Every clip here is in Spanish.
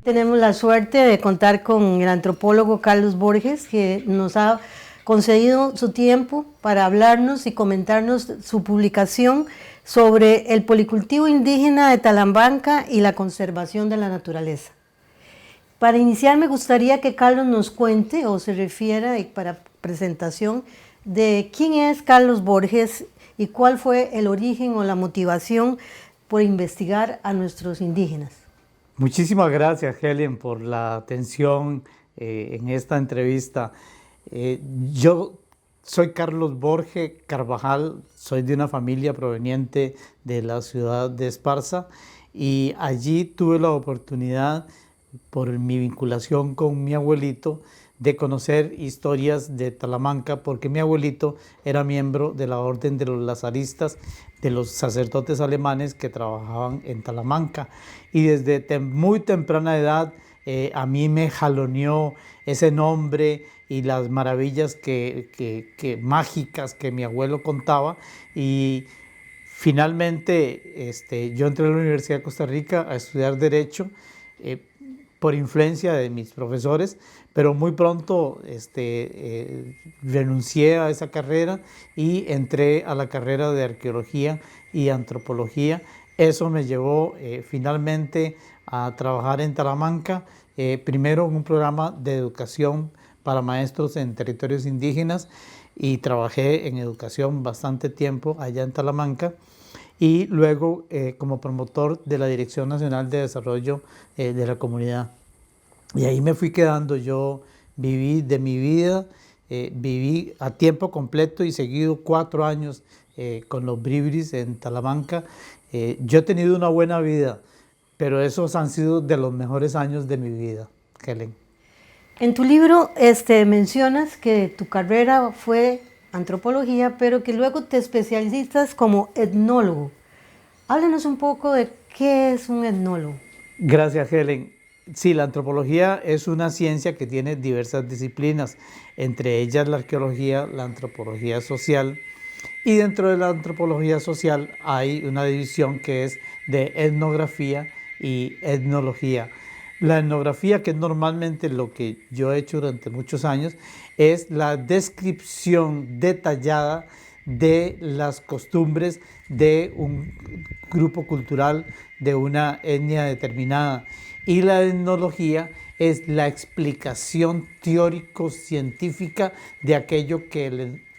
Tenemos la suerte de contar con el antropólogo Carlos Borges, que nos ha concedido su tiempo para hablarnos y comentarnos su publicación sobre el policultivo indígena de Talamanca y la conservación de la naturaleza. Para iniciar, me gustaría que Carlos nos cuente o se refiera, para presentación, de quién es Carlos Borges y cuál fue el origen o la motivación por investigar a nuestros indígenas. Muchísimas gracias, Helen, por la atención en esta entrevista. Yo soy Carlos Borges Carvajal, soy de una familia proveniente de la ciudad de Esparza y allí tuve la oportunidad, por mi vinculación con mi abuelito, de conocer historias de Talamanca, porque mi abuelito era miembro de la Orden de los Lazaristas, de los sacerdotes alemanes que trabajaban en Talamanca. Y desde muy temprana edad a mí me jaloneó ese nombre y las maravillas mágicas que mi abuelo contaba. Y finalmente yo entré a la Universidad de Costa Rica a estudiar Derecho, por influencia de mis profesores, pero muy pronto renuncié a esa carrera y entré a la carrera de Arqueología y Antropología. Eso me llevó finalmente a trabajar en Talamanca, primero en un programa de educación para maestros en territorios indígenas, y trabajé en educación bastante tiempo allá en Talamanca, y luego como promotor de la Dirección Nacional de Desarrollo de la Comunidad. Y ahí me fui quedando. Yo viví de mi vida, viví a tiempo completo y seguido 4 años con los Bribris en Talamanca. Yo he tenido una buena vida, pero esos han sido de los mejores años de mi vida, Helen. En tu libro mencionas que tu carrera fue antropología, pero que luego te especializas como etnólogo. Háblanos un poco de qué es un etnólogo. Gracias, Helen. Sí, la antropología es una ciencia que tiene diversas disciplinas, entre ellas la arqueología, la antropología social, y dentro de la antropología social hay una división que es de etnografía y etnología. La etnografía, que es normalmente lo que yo he hecho durante muchos años, es la descripción detallada de las costumbres de un grupo cultural, de una etnia determinada. Y la etnología es la explicación teórico-científica de aquello que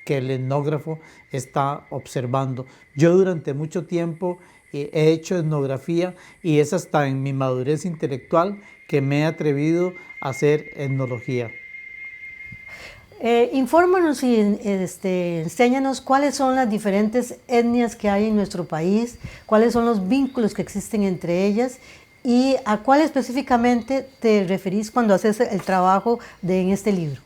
el etnógrafo está observando. Yo durante mucho tiempo he hecho etnografía, y es hasta en mi madurez intelectual que me he atrevido a hacer etnología. Infórmanos y enséñanos cuáles son las diferentes etnias que hay en nuestro país, cuáles son los vínculos que existen entre ellas y a cuál específicamente te referís cuando haces el trabajo en este libro.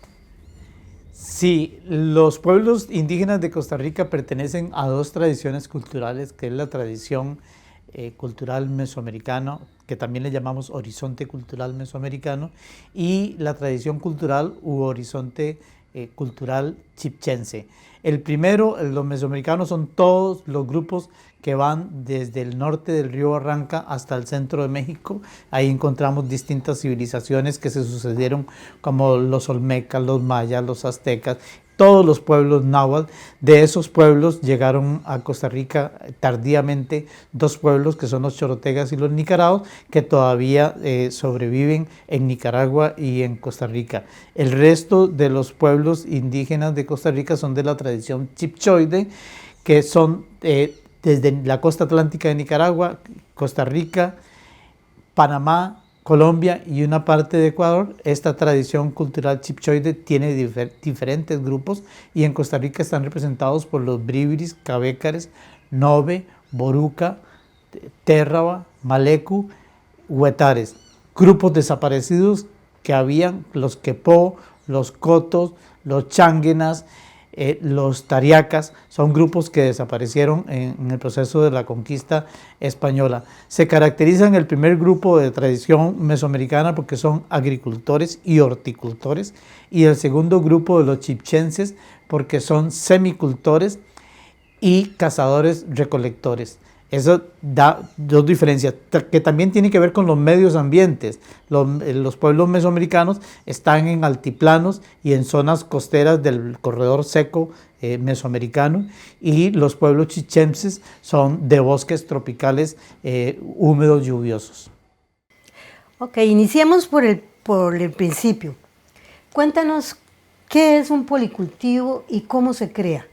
Sí, los pueblos indígenas de Costa Rica pertenecen a 2 tradiciones culturales, que es la tradición cultural mesoamericana, que también le llamamos horizonte cultural mesoamericano, y la tradición cultural u horizonte cultural chipchense. El primero, los mesoamericanos, son todos los grupos que van desde el norte del río Barranca hasta el centro de México. Ahí encontramos distintas civilizaciones que se sucedieron, como los olmecas, los mayas, los aztecas, todos los pueblos náhuatl. De esos pueblos llegaron a Costa Rica tardíamente 2 pueblos, que son los chorotegas y los nicaraos, que todavía sobreviven en Nicaragua y en Costa Rica. El resto de los pueblos indígenas de Costa Rica son de la tradición chipchoide, que son desde la costa atlántica de Nicaragua, Costa Rica, Panamá, Colombia y una parte de Ecuador. Esta tradición cultural chipchoide tiene diferentes grupos, y en Costa Rica están representados por los Bribris, Cabécares, Nove, Boruca, Térraba, Malecu, Huetares. Grupos desaparecidos que habían, los Quepó, los Cotos, los Changuenas, los Tariacas, son grupos que desaparecieron en el proceso de la conquista española. Se caracterizan, el primer grupo de tradición mesoamericana, porque son agricultores y horticultores, y el segundo grupo de los chipchenses porque son semicultores y cazadores recolectores. Eso da dos diferencias, que también tiene que ver con los medios ambientes. Los pueblos mesoamericanos están en altiplanos y en zonas costeras del corredor seco mesoamericano, y los pueblos chichenses son de bosques tropicales húmedos, lluviosos. Ok, iniciemos por el principio. Cuéntanos qué es un policultivo y cómo se crea,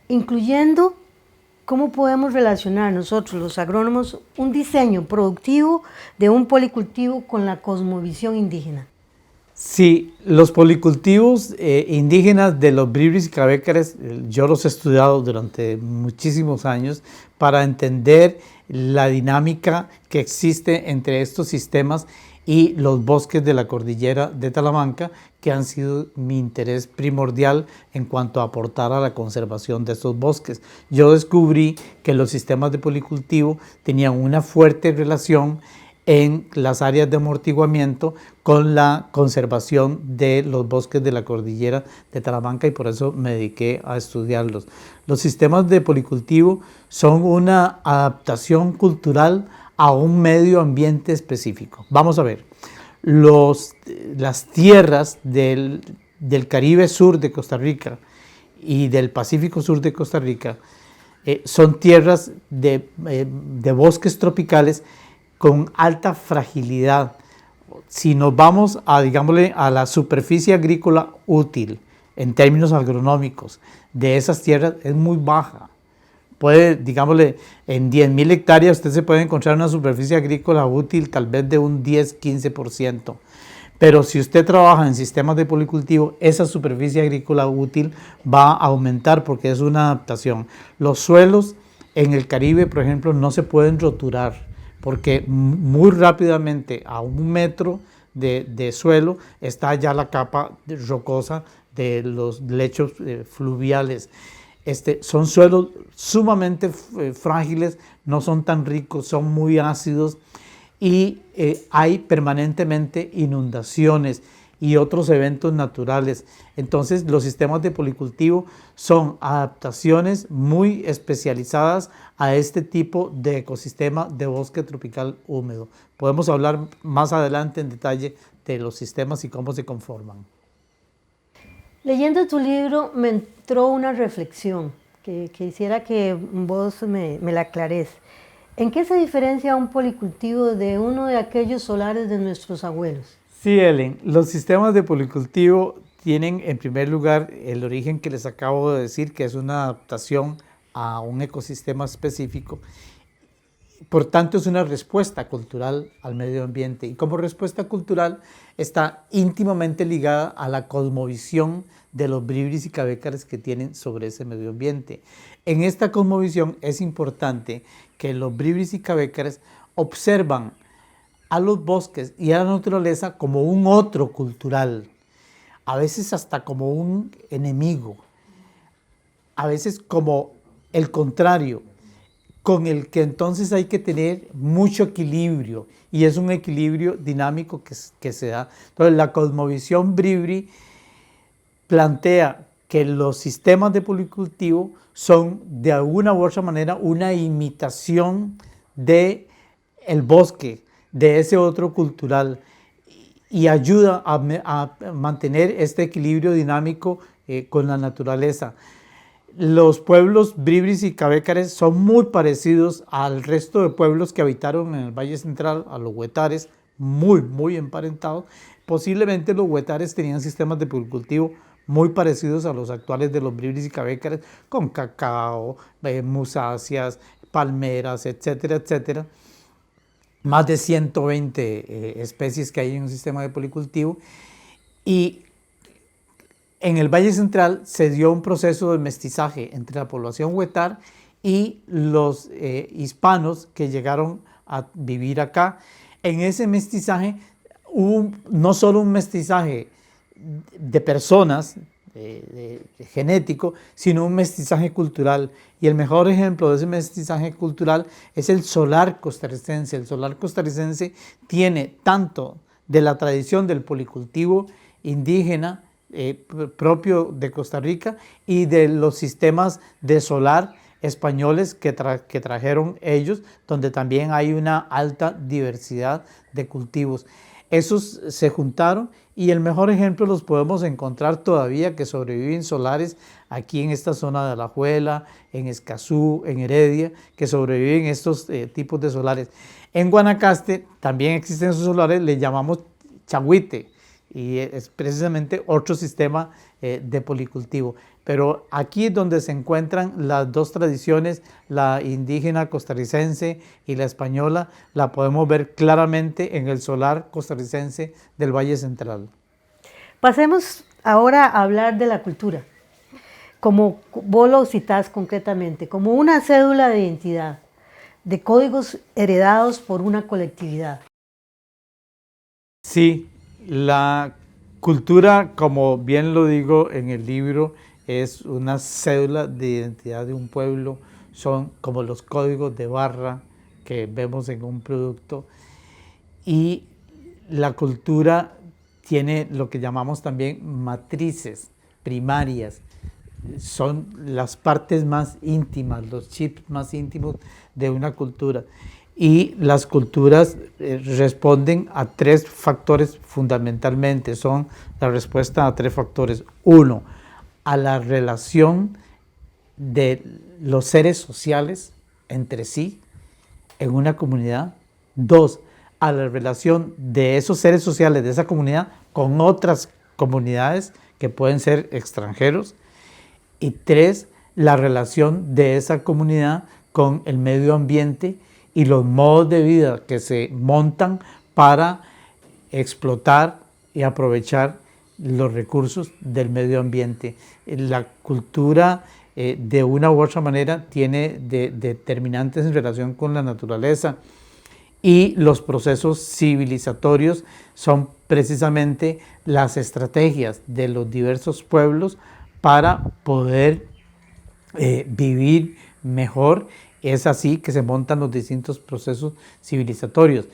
incluyendo cómo podemos relacionar nosotros, los agrónomos, un diseño productivo de un policultivo con la cosmovisión indígena. Sí, los policultivos indígenas de los bribris y cabécares, yo los he estudiado durante muchísimos años para entender la dinámica que existe entre estos sistemas y los bosques de la cordillera de Talamanca, que han sido mi interés primordial en cuanto a aportar a la conservación de estos bosques. Yo descubrí que los sistemas de policultivo tenían una fuerte relación en las áreas de amortiguamiento con la conservación de los bosques de la cordillera de Talamanca, y por eso me dediqué a estudiarlos. Los sistemas de policultivo son una adaptación cultural a un medio ambiente específico. Vamos a ver, las tierras del Caribe sur de Costa Rica y del Pacífico sur de Costa Rica son tierras de bosques tropicales con alta fragilidad. Si nos vamos a, digámosle, a la superficie agrícola útil en términos agronómicos de esas tierras, es muy baja. Puede, digámosle, en 10.000 hectáreas usted se puede encontrar una superficie agrícola útil tal vez de un 10-15%. Pero si usted trabaja en sistemas de policultivo, esa superficie agrícola útil va a aumentar porque es una adaptación. Los suelos en el Caribe, por ejemplo, no se pueden roturar, porque muy rápidamente a 1 metro de suelo está ya la capa rocosa de los lechos fluviales. Son suelos sumamente frágiles, no son tan ricos, son muy ácidos, y hay permanentemente inundaciones y otros eventos naturales. Entonces los sistemas de policultivo son adaptaciones muy especializadas a este tipo de ecosistema de bosque tropical húmedo. Podemos hablar más adelante en detalle de los sistemas y cómo se conforman. Leyendo tu libro me entró una reflexión que quisiera que vos me la aclares. ¿En qué se diferencia un policultivo de uno de aquellos solares de nuestros abuelos? Sí, Ellen, los sistemas de policultivo tienen en primer lugar el origen que les acabo de decir, que es una adaptación a un ecosistema específico. Por tanto, es una respuesta cultural al medio ambiente, y como respuesta cultural está íntimamente ligada a la cosmovisión de los bribris y cabécares que tienen sobre ese medio ambiente. En esta cosmovisión es importante que los bribris y cabécares observan a los bosques y a la naturaleza como un otro cultural, a veces hasta como un enemigo, a veces como el contrario, con el que entonces hay que tener mucho equilibrio, y es un equilibrio dinámico que se da. Entonces la cosmovisión bribri plantea que los sistemas de policultivo son de alguna u otra manera una imitación del bosque, de ese otro cultural, y ayuda a mantener este equilibrio dinámico con la naturaleza. Los pueblos bribris y cabécares son muy parecidos al resto de pueblos que habitaron en el Valle Central, a los huetares, muy emparentados. Posiblemente los huetares tenían sistemas de policultivo muy parecidos a los actuales de los bribris y cabécares, con cacao, musáceas, palmeras, etcétera, etcétera. Más de 120 especies que hay en un sistema de policultivo. Y en el Valle Central se dio un proceso de mestizaje entre la población huetar y los hispanos que llegaron a vivir acá. En ese mestizaje hubo no solo un mestizaje de personas, genético, sino un mestizaje cultural. Y el mejor ejemplo de ese mestizaje cultural es el solar costarricense. El solar costarricense tiene tanto de la tradición del policultivo indígena propio de Costa Rica y de los sistemas de solar españoles que trajeron ellos, donde también hay una alta diversidad de cultivos. Esos se juntaron y el mejor ejemplo los podemos encontrar todavía que sobreviven solares aquí en esta zona de Alajuela, en Escazú, en Heredia, que sobreviven estos tipos de solares. En Guanacaste también existen esos solares, le llamamos chagüite y es precisamente otro sistema de policultivo. Pero aquí es donde se encuentran las dos tradiciones, la indígena costarricense y la española, la podemos ver claramente en el solar costarricense del Valle Central. Pasemos ahora a hablar de la cultura, como vos lo citás concretamente, como una cédula de identidad, de códigos heredados por una colectividad. Sí, la cultura, como bien lo digo en el libro, es una cédula de identidad de un pueblo, son como los códigos de barra que vemos en un producto. Y la cultura tiene lo que llamamos también matrices primarias, son las partes más íntimas, los chips más íntimos de una cultura. Y las culturas responden a tres factores fundamentalmente, son la respuesta a tres factores. Uno, a la relación de los seres sociales entre sí en una comunidad. Dos, a la relación de esos seres sociales de esa comunidad con otras comunidades que pueden ser extranjeros. Y tres, la relación de esa comunidad con el medio ambiente y los modos de vida que se montan para explotar y aprovechar los recursos del medio ambiente. La cultura de una u otra manera tiene determinantes en relación con la naturaleza y los procesos civilizatorios son precisamente las estrategias de los diversos pueblos para poder vivir mejor. Es así que se montan los distintos procesos civilizatorios.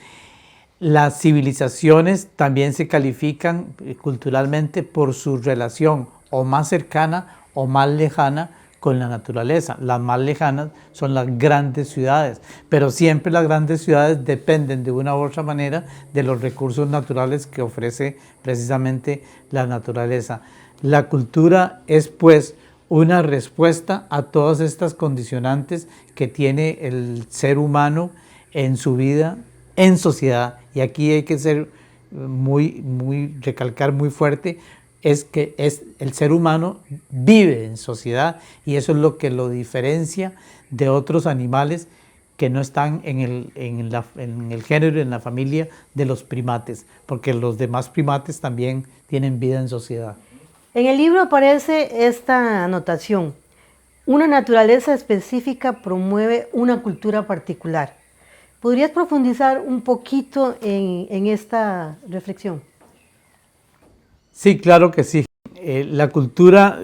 Las civilizaciones también se califican culturalmente por su relación o más cercana o más lejana con la naturaleza. Las más lejanas son las grandes ciudades, pero siempre las grandes ciudades dependen de una u otra manera de los recursos naturales que ofrece precisamente la naturaleza. La cultura es pues una respuesta a todas estas condicionantes que tiene el ser humano en su vida, en sociedad. Y aquí hay que ser recalcar muy fuerte, es que el ser humano vive en sociedad y eso es lo que lo diferencia de otros animales que no están en el género, en la familia de los primates, porque los demás primates también tienen vida en sociedad. En el libro aparece esta anotación: una naturaleza específica promueve una cultura particular. ¿Podrías profundizar un poquito en esta reflexión? Sí, claro que sí. La cultura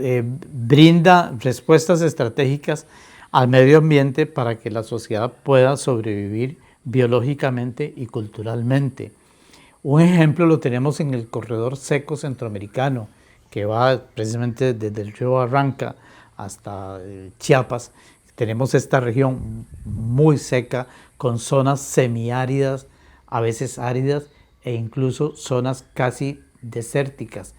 brinda respuestas estratégicas al medio ambiente para que la sociedad pueda sobrevivir biológicamente y culturalmente. Un ejemplo lo tenemos en el corredor seco centroamericano, que va precisamente desde el río Arranca hasta Chiapas. Tenemos esta región muy seca, con zonas semiáridas, a veces áridas, e incluso zonas casi desérticas.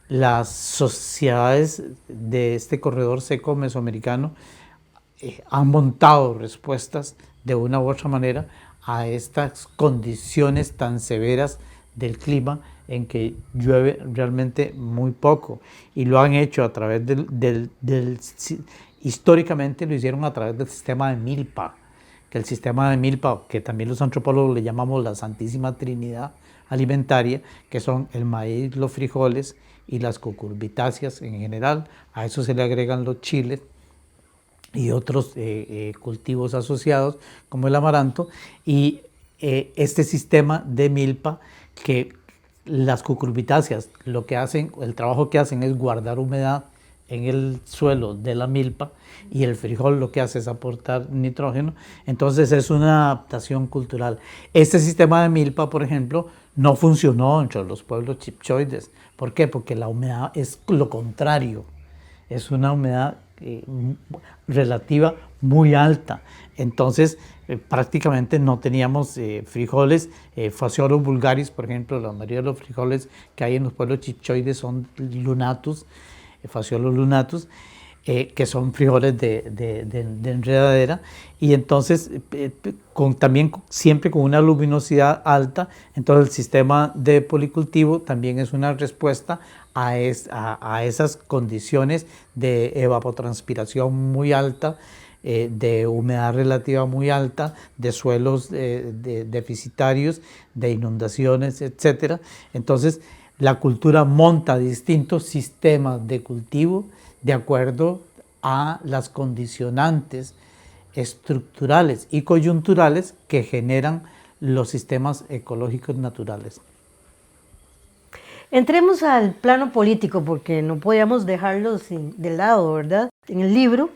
Las sociedades de este corredor seco mesoamericano han montado respuestas de una u otra manera a estas condiciones tan severas del clima en que llueve realmente muy poco, y lo han hecho a través históricamente lo hicieron a través del sistema de milpa, que el sistema de milpa, que también los antropólogos le llamamos la Santísima Trinidad alimentaria, que son el maíz, los frijoles y las cucurbitáceas en general. A eso se le agregan los chiles y otros cultivos asociados como el amaranto, y este sistema de milpa, que las cucurbitáceas lo que hacen, el trabajo que hacen es guardar humedad en el suelo de la milpa, y el frijol lo que hace es aportar nitrógeno. Entonces es una adaptación cultural. Este sistema de milpa, por ejemplo, no funcionó entre los pueblos chipchoides. ¿Por qué? Porque la humedad es lo contrario. Es una humedad relativa muy alta. Entonces, prácticamente no teníamos frijoles, Phaseolus vulgaris, por ejemplo, la mayoría de los frijoles que hay en los pueblos chipchoides son lunatus, Phaseolus lunatus, que son frijoles de enredadera, y entonces también siempre con una luminosidad alta. Entonces el sistema de policultivo también es una respuesta a esas condiciones de evapotranspiración muy alta, de humedad relativa muy alta, de suelos deficitarios, de inundaciones, etc. Entonces la cultura monta distintos sistemas de cultivo de acuerdo a las condicionantes estructurales y coyunturales que generan los sistemas ecológicos naturales. Entremos al plano político, porque no podíamos dejarlo de lado, ¿verdad? En el libro,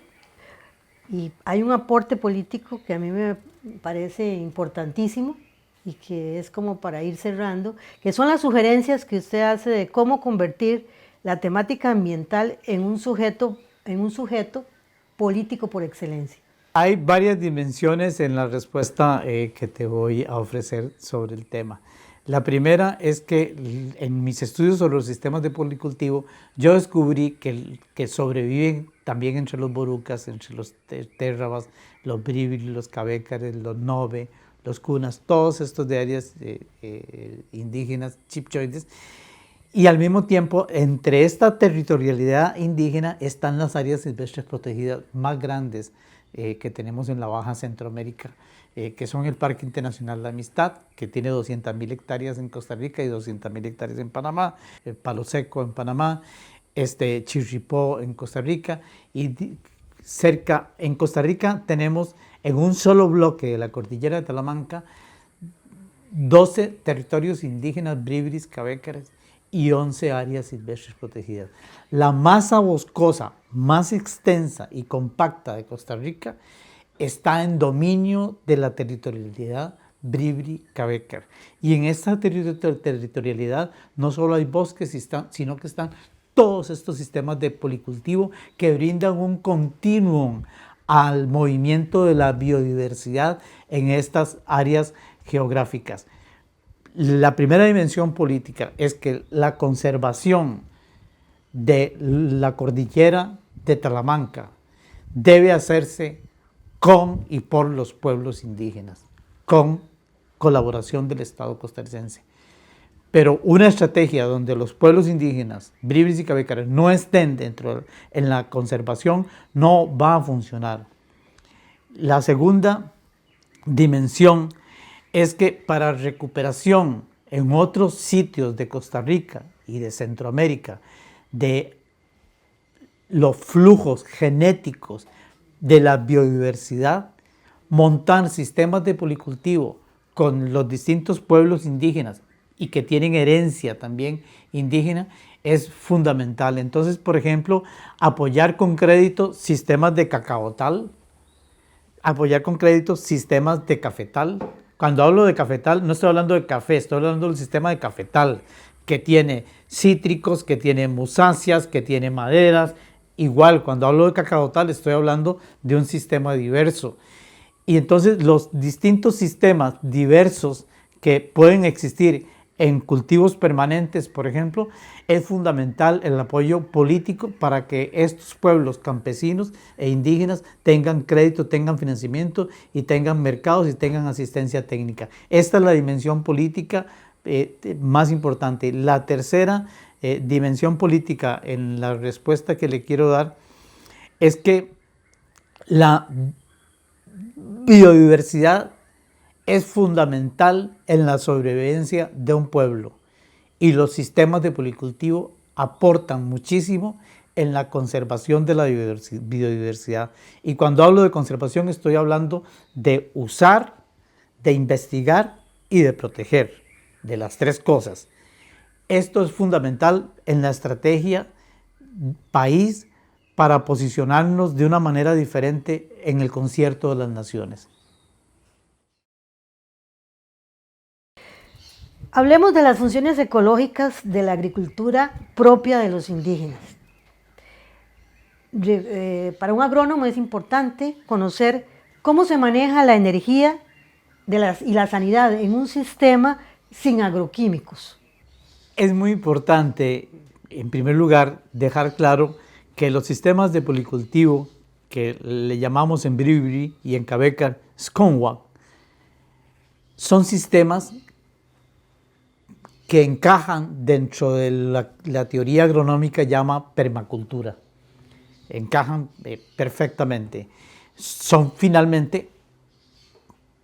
y hay un aporte político que a mí me parece importantísimo y que es como para ir cerrando, que son las sugerencias que usted hace de cómo convertir la temática ambiental en un sujeto político por excelencia. Hay varias dimensiones en la respuesta que te voy a ofrecer sobre el tema. La primera es que en mis estudios sobre los sistemas de policultivo, yo descubrí que sobreviven también entre los borucas, entre los térrabas, los brívilis, los cabécares, los nobe, los cunas, todos estos de áreas indígenas chipchoides. Y al mismo tiempo, entre esta territorialidad indígena están las áreas silvestres protegidas más grandes que tenemos en la Baja Centroamérica, que son el Parque Internacional La Amistad, que tiene 200.000 hectáreas en Costa Rica y 200.000 hectáreas en Panamá, Palo Seco en Panamá, Chirripó en Costa Rica, y cerca en Costa Rica tenemos en un solo bloque de la cordillera de Talamanca 12 territorios indígenas, brívilis, cabécares, y 11 áreas silvestres protegidas. La masa boscosa más extensa y compacta de Costa Rica está en dominio de la territorialidad bribri-cabécar. Y en esta territorialidad no solo hay bosques, sino que están todos estos sistemas de policultivo que brindan un continuum al movimiento de la biodiversidad en estas áreas geográficas. La primera dimensión política es que la conservación de la cordillera de Talamanca debe hacerse con y por los pueblos indígenas, con colaboración del Estado costarricense. Pero una estrategia donde los pueblos indígenas, brívilis y cabécares, no estén en la conservación no va a funcionar. La segunda dimensión es que para recuperación en otros sitios de Costa Rica y de Centroamérica de los flujos genéticos de la biodiversidad, montar sistemas de policultivo con los distintos pueblos indígenas y que tienen herencia también indígena es fundamental. Entonces, por ejemplo, apoyar con crédito sistemas de cacaotal, apoyar con crédito sistemas de cafetal. Cuando hablo de cafetal, no estoy hablando de café, estoy hablando del sistema de cafetal, que tiene cítricos, que tiene musáceas, que tiene maderas. Igual, cuando hablo de cacaotal, estoy hablando de un sistema diverso. Y entonces los distintos sistemas diversos que pueden existir en cultivos permanentes, por ejemplo, es fundamental el apoyo político para que estos pueblos campesinos e indígenas tengan crédito, tengan financiamiento y tengan mercados y tengan asistencia técnica. Esta es la dimensión política más importante. La tercera dimensión política en la respuesta que le quiero dar es que la biodiversidad es fundamental en la sobrevivencia de un pueblo y los sistemas de policultivo aportan muchísimo en la conservación de la biodiversidad. Y cuando hablo de conservación estoy hablando de usar, de investigar y de proteger, de las tres cosas. Esto es fundamental en la estrategia país para posicionarnos de una manera diferente en el concierto de las naciones. Hablemos de las funciones ecológicas de la agricultura propia de los indígenas. para un agrónomo es importante conocer cómo se maneja la energía y la sanidad en un sistema sin agroquímicos. Es muy importante, en primer lugar, dejar claro que los sistemas de policultivo, que le llamamos en Bribri y en Cabecar Sconwag, son sistemas que encajan dentro de la teoría agronómica llama permacultura. Encajan perfectamente. Son finalmente,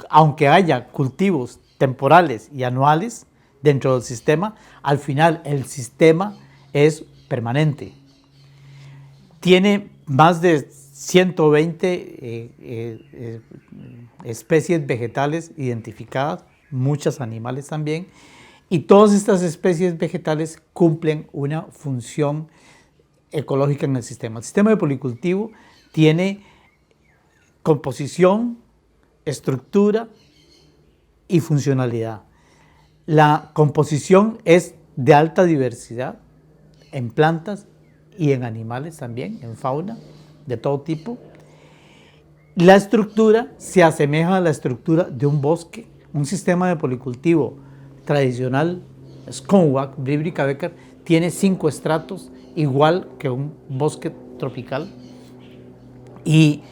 aunque haya cultivos temporales y anuales dentro del sistema, al final el sistema es permanente. Tiene más de 120 especies vegetales identificadas, muchos animales también, y todas estas especies vegetales cumplen una función ecológica en el sistema. El sistema de policultivo tiene composición, estructura y funcionalidad. La composición es de alta diversidad en plantas y en animales también, en fauna de todo tipo. La estructura se asemeja a la estructura de un bosque. Un sistema de policultivo tradicional, Sconwag, Bribri, Cabecar, tiene 5 estratos, igual que un bosque tropical. Y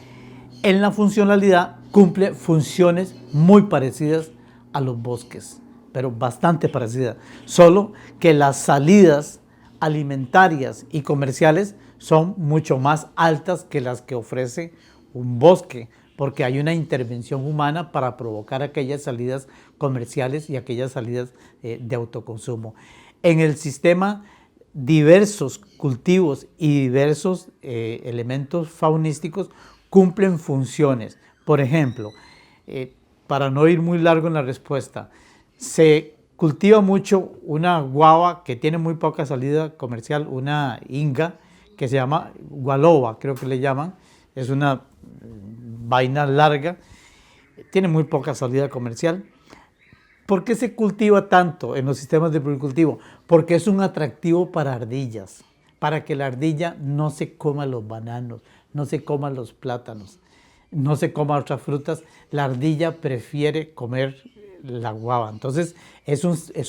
en la funcionalidad cumple funciones muy parecidas a los bosques, pero bastante parecidas. Solo que las salidas alimentarias y comerciales son mucho más altas que las que ofrece un bosque, porque hay una intervención humana para provocar aquellas salidas comerciales y aquellas salidas de autoconsumo. En el sistema, diversos cultivos y diversos elementos faunísticos cumplen funciones. Por ejemplo, para no ir muy largo en la respuesta, se cultiva mucho una guava que tiene muy poca salida comercial, una inga que se llama gualoba, creo que le llaman. Es una vaina larga, tiene muy poca salida comercial. ¿Por qué se cultiva tanto en los sistemas de policultivo? Porque es un atractivo para ardillas, para que la ardilla no se coma los bananos, no se coma los plátanos, no se coma otras frutas. La ardilla prefiere comer la guava, entonces es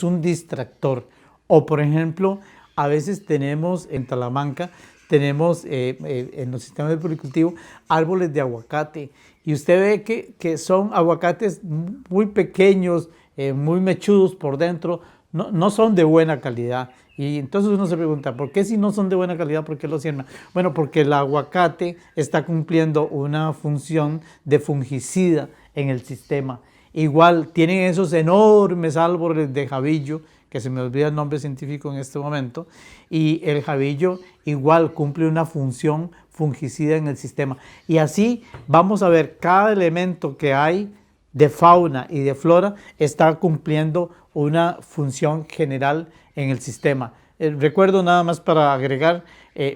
un distractor. O por ejemplo, a veces tenemos en Talamanca, tenemos en los sistemas de policultivo árboles de aguacate, y usted ve que son aguacates muy pequeños, muy mechudos por dentro, no son de buena calidad. Y entonces uno se pregunta, ¿por qué si no son de buena calidad, por qué los siembran? Bueno, porque el aguacate está cumpliendo una función de fungicida en el sistema. Igual tienen esos enormes árboles de jabillo, que se me olvida el nombre científico en este momento, y el jabillo igual cumple una función fungicida en el sistema. Y así vamos a ver, cada elemento que hay de fauna y de flora está cumpliendo una función general en el sistema. Recuerdo nada más para agregar,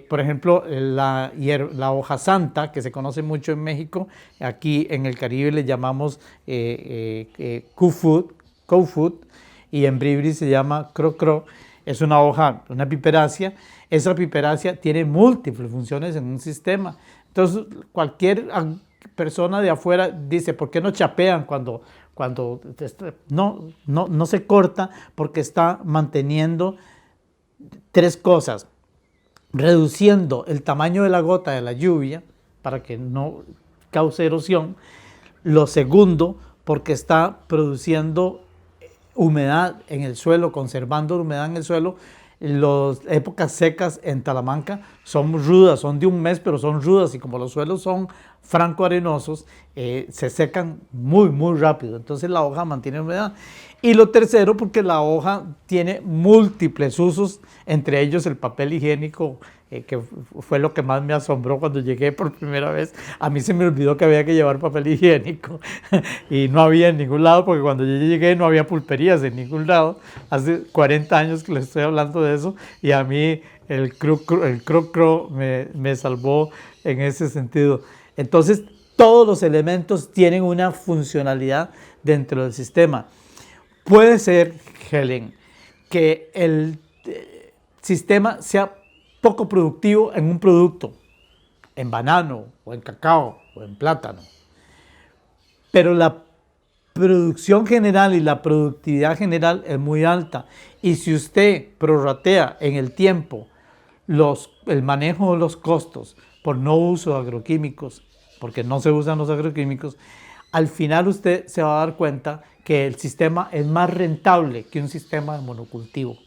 por ejemplo, la hoja santa, que se conoce mucho en México, aquí en el Caribe le llamamos cowfoot, y en Bribri se llama crocro. Es una hoja, una piperácea. Esa piperácea tiene múltiples funciones en un sistema. Entonces, cualquier persona de afuera dice, ¿por qué no chapean cuando no se corta? Porque está manteniendo 3 cosas: reduciendo el tamaño de la gota de la lluvia para que no cause erosión. Lo segundo, porque está produciendo humedad en el suelo, conservando la humedad en el suelo. Las épocas secas en Talamanca son rudas, son de un mes, pero son rudas, y como los suelos son franco-arenosos, se secan muy rápido. Entonces la hoja mantiene humedad. Y lo tercero, porque la hoja tiene múltiples usos, entre ellos el papel higiénico, que fue lo que más me asombró cuando llegué por primera vez. A mí se me olvidó que había que llevar papel higiénico y no había en ningún lado, porque cuando yo llegué no había pulperías en ningún lado. Hace 40 años que le estoy hablando de eso, y a mí el crocro me salvó en ese sentido. Entonces, todos los elementos tienen una funcionalidad dentro del sistema. Puede ser, Helen, que el sistema sea poco productivo en un producto, en banano, o en cacao, o en plátano. Pero la producción general y la productividad general es muy alta. Y si usted prorratea en el tiempo el manejo de los costos por no uso de agroquímicos, porque no se usan los agroquímicos, al final usted se va a dar cuenta que el sistema es más rentable que un sistema de monocultivo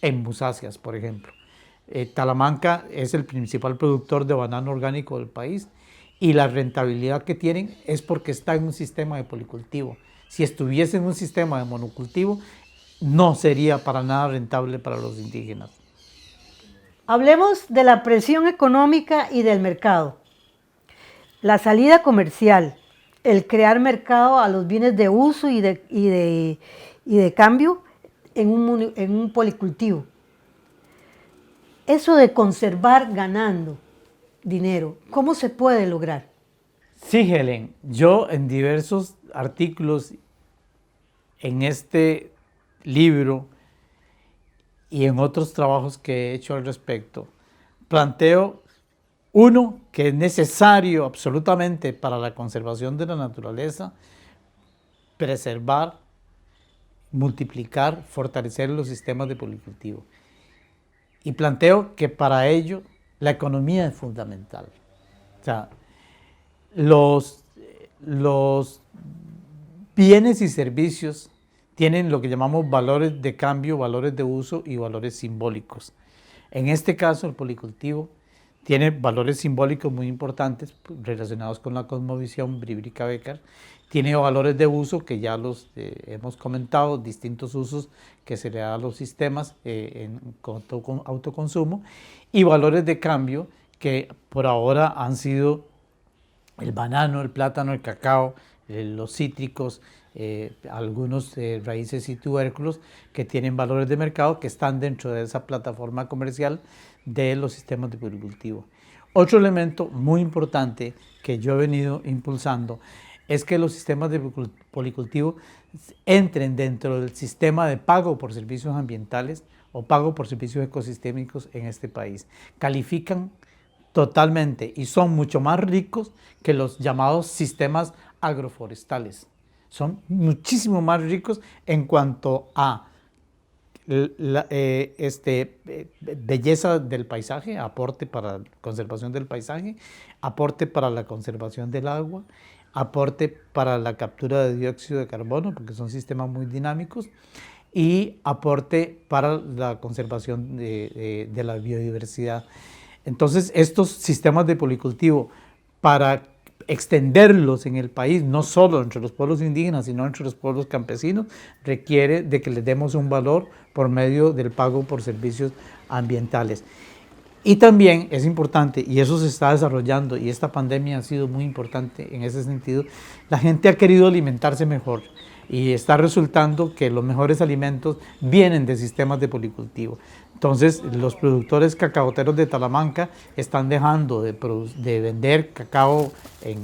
en musáceas, por ejemplo. Talamanca es el principal productor de banano orgánico del país y la rentabilidad que tienen es porque está en un sistema de policultivo. Si estuviese en un sistema de monocultivo, no sería para nada rentable para los indígenas. Hablemos de la presión económica y del mercado. La salida comercial, el crear mercado a los bienes de uso y de cambio en un policultivo. Eso de conservar ganando dinero, ¿cómo se puede lograr? Sí, Helen, yo en diversos artículos en este libro y en otros trabajos que he hecho al respecto, planteo uno que es necesario absolutamente para la conservación de la naturaleza, preservar, multiplicar, fortalecer los sistemas de policultivo. Y planteo que para ello la economía es fundamental. O sea, los bienes y servicios tienen lo que llamamos valores de cambio, valores de uso y valores simbólicos. En este caso, el policultivo tiene valores simbólicos muy importantes relacionados con la cosmovisión Bribri-Becker. Tiene valores de uso que ya los hemos comentado, distintos usos que se le da a los sistemas con autoconsumo, y valores de cambio que por ahora han sido el banano, el plátano, el cacao, los cítricos, algunos raíces y tubérculos que tienen valores de mercado que están dentro de esa plataforma comercial de los sistemas de policultivo. Otro elemento muy importante que yo he venido impulsando es que los sistemas de policultivo entren dentro del sistema de pago por servicios ambientales o pago por servicios ecosistémicos en este país. Califican totalmente y son mucho más ricos que los llamados sistemas agroforestales. Son muchísimo más ricos en cuanto a belleza del paisaje, aporte para la conservación del paisaje, aporte para la conservación del agua, aporte para la captura de dióxido de carbono, porque son sistemas muy dinámicos, y aporte para la conservación de la biodiversidad. Entonces, estos sistemas de policultivo, para extenderlos en el país, no solo entre los pueblos indígenas, sino entre los pueblos campesinos, requiere de que les demos un valor por medio del pago por servicios ambientales. Y también es importante, y eso se está desarrollando, y esta pandemia ha sido muy importante en ese sentido, la gente ha querido alimentarse mejor y está resultando que los mejores alimentos vienen de sistemas de policultivo. Entonces, los productores cacaoteros de Talamanca están dejando de vender cacao en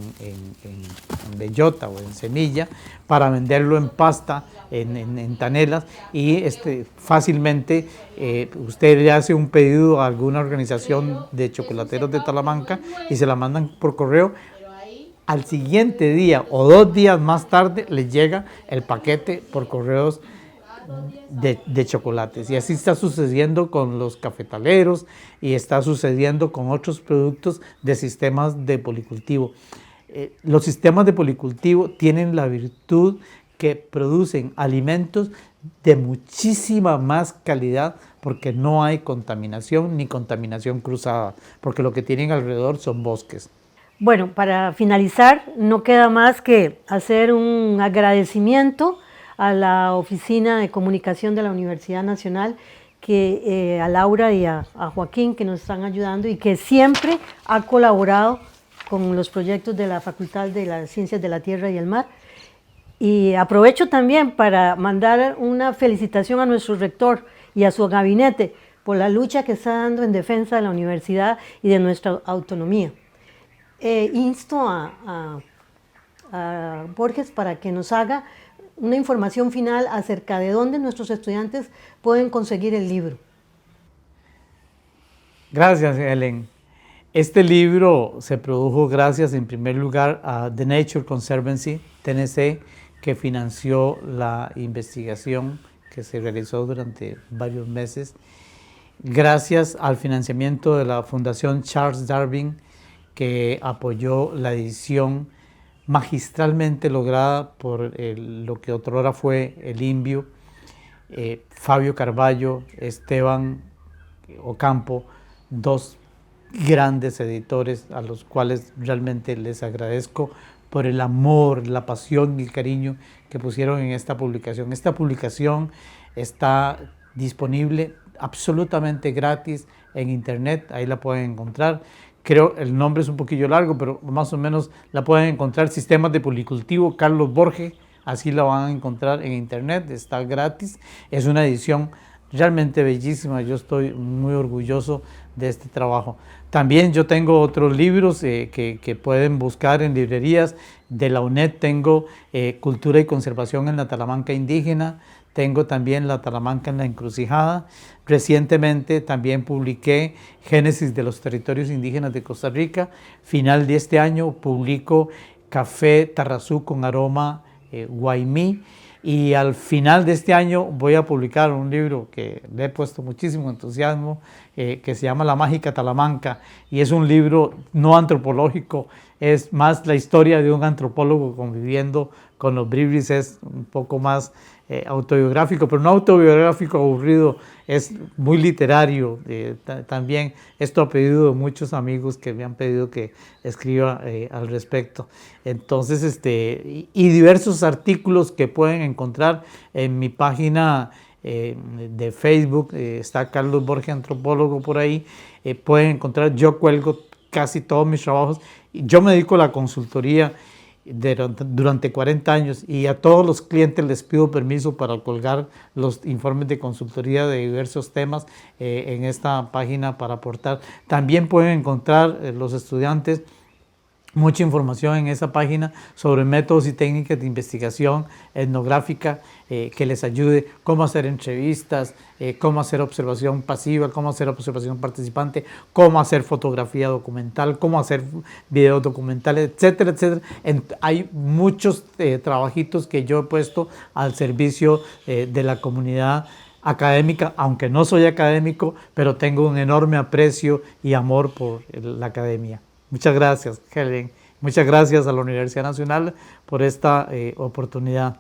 bellota o en semilla para venderlo en pasta, en tanelas, y fácilmente usted le hace un pedido a alguna organización de chocolateros de Talamanca y se la mandan por correo. Al siguiente día o 2 días más tarde les llega el paquete por correos de chocolates, y así está sucediendo con los cafetaleros y está sucediendo con otros productos de sistemas de policultivo. Los sistemas de policultivo tienen la virtud que producen alimentos de muchísima más calidad porque no hay contaminación ni contaminación cruzada, porque lo que tienen alrededor son bosques. Bueno, para finalizar, no queda más que hacer un agradecimiento a la Oficina de Comunicación de la Universidad Nacional, a Laura y a Joaquín, que nos están ayudando y que siempre ha colaborado con los proyectos de la Facultad de las Ciencias de la Tierra y el Mar. Y aprovecho también para mandar una felicitación a nuestro rector y a su gabinete por la lucha que está dando en defensa de la universidad y de nuestra autonomía. Insto a Borges para que nos haga una información final acerca de dónde nuestros estudiantes pueden conseguir el libro. Gracias, Helen. Este libro se produjo gracias, en primer lugar, a The Nature Conservancy, TNC, que financió la investigación que se realizó durante varios meses, gracias al financiamiento de la Fundación Charles Darwin, que apoyó la edición magistralmente lograda por lo que otrora fue el INVIO, Fabio Carballo, Esteban Ocampo, dos grandes editores a los cuales realmente les agradezco por el amor, la pasión y el cariño que pusieron en esta publicación. Esta publicación está disponible absolutamente gratis en internet, ahí la pueden encontrar. Creo el nombre es un poquillo largo, pero más o menos la pueden encontrar. Sistemas de Policultivo, Carlos Borge, así la van a encontrar en internet, está gratis. Es una edición realmente bellísima, yo estoy muy orgulloso de este trabajo. También yo tengo otros libros que pueden buscar en librerías de la UNED. Tengo Cultura y Conservación en la Talamanca Indígena, tengo también La Talamanca en la Encrucijada. Recientemente también publiqué Génesis de los Territorios Indígenas de Costa Rica. Final de este año publico Café Tarrazú con aroma Guaymí. Y al final de este año voy a publicar un libro que le he puesto muchísimo entusiasmo, que se llama La Mágica Talamanca, y es un libro no antropológico, es más la historia de un antropólogo conviviendo con los bribris, es un poco más autobiográfico, pero no autobiográfico aburrido, es muy literario. También esto a pedido de muchos amigos que me han pedido que escriba al respecto. Entonces, y diversos artículos que pueden encontrar en mi página de Facebook, está Carlos Borge Antropólogo por ahí, pueden encontrar, yo cuelgo casi todos mis trabajos, yo me dedico a la consultoría durante 40 años y a todos los clientes les pido permiso para colgar los informes de consultoría de diversos temas en esta página para aportar. También pueden encontrar los estudiantes mucha información en esa página sobre métodos y técnicas de investigación etnográfica que les ayude, cómo hacer entrevistas, cómo hacer observación pasiva, cómo hacer observación participante, cómo hacer fotografía documental, cómo hacer videos documentales, etcétera, etcétera. Hay muchos trabajitos que yo he puesto al servicio de la comunidad académica, aunque no soy académico, pero tengo un enorme aprecio y amor por la academia. Muchas gracias, Helen. Muchas gracias a la Universidad Nacional por esta oportunidad.